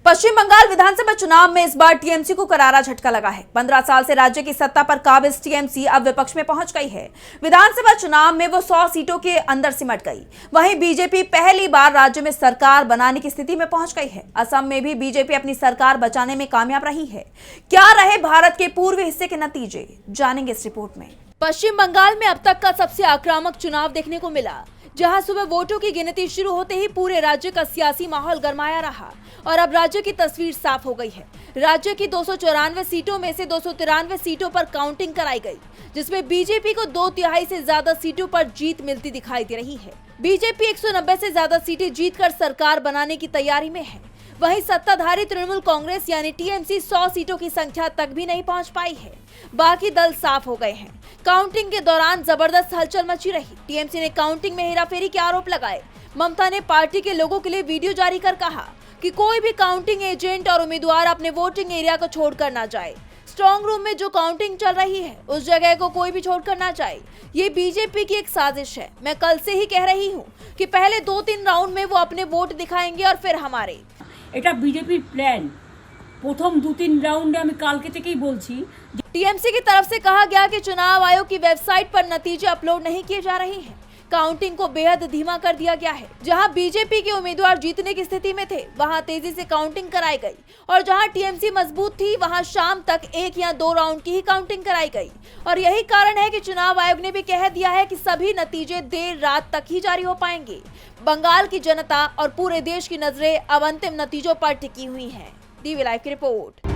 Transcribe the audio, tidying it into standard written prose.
पश्चिम बंगाल विधानसभा चुनाव में इस बार टीएमसी को करारा झटका लगा है। 15 साल से राज्य की सत्ता पर काबिज टीएमसी अब विपक्ष में पहुंच गई है। विधानसभा चुनाव में वो 100 सीटों के अंदर सिमट गई। वहीं बीजेपी पहली बार राज्य में सरकार बनाने की स्थिति में पहुंच गई है। असम में भी बीजेपी अपनी सरकार बचाने में कामयाब रही है। क्या रहे भारत के पूर्वी हिस्से के नतीजे, जानेंगे इस रिपोर्ट में। पश्चिम बंगाल में अब तक का सबसे आक्रामक चुनाव देखने को मिला, जहां सुबह वोटों की गिनती शुरू होते ही पूरे राज्य का सियासी माहौल गरमाया रहा और अब राज्य की तस्वीर साफ हो गई है। राज्य की 294 सीटों में से 293 सीटों पर काउंटिंग कराई गई, जिसमें बीजेपी को 2/3 से ज्यादा सीटों पर जीत मिलती दिखाई दे रही है। बीजेपी 190 से ज्यादा सीटें जीतकर सरकार बनाने की तैयारी में है। वहीं सत्ताधारी तृणमूल कांग्रेस यानी टीएमसी 100 सीटों की संख्या तक भी नहीं पहुंच पाई है। बाकी दल साफ हो गए हैं। काउंटिंग के दौरान जबरदस्त हलचल मची रही। टीएमसी ने काउंटिंग में हेराफेरी के आरोप लगाए। ममता ने पार्टी के लोगों के लिए वीडियो जारी कर कहा कि कोई भी काउंटिंग एजेंट और उम्मीदवार अपने वोटिंग एरिया को छोड़कर ना जाए। स्ट्रांग रूम में जो काउंटिंग चल रही है उस जगह को कोई भी छोड़कर ना जाए। ये बीजेपी की एक साजिश है। मैं कल से ही कह रही हूँ कि पहले 2-3 राउंड में वो अपने वोट दिखाएंगे और फिर हमारे। এটা বিজেপির প্ল্যান। প্রথম 2-3 রাউন্ডে আমি কালকে থেকেই বলছি। टीएमसी की तरफ से कहा गया कि चुनाव आयोग की वेबसाइट पर नतीजे अपलोड नहीं किए जा रहे हैं। काउंटिंग को बेहद धीमा कर दिया गया है। जहां बीजेपी के उम्मीदवार जीतने की स्थिति में थे, वहां तेजी से काउंटिंग कराई गई और जहां टीएमसी मजबूत थी, वहां शाम तक 1 या 2 राउंड की ही काउंटिंग कराई गई। और यही कारण है कि चुनाव आयोग ने भी कह दिया है कि सभी नतीजे देर रात तक ही जारी हो पाएंगे। बंगाल की जनता और पूरे देश की नजरें अब अंतिम नतीजों पर टिकी हुई हैं। डीवी लाइव की रिपोर्ट।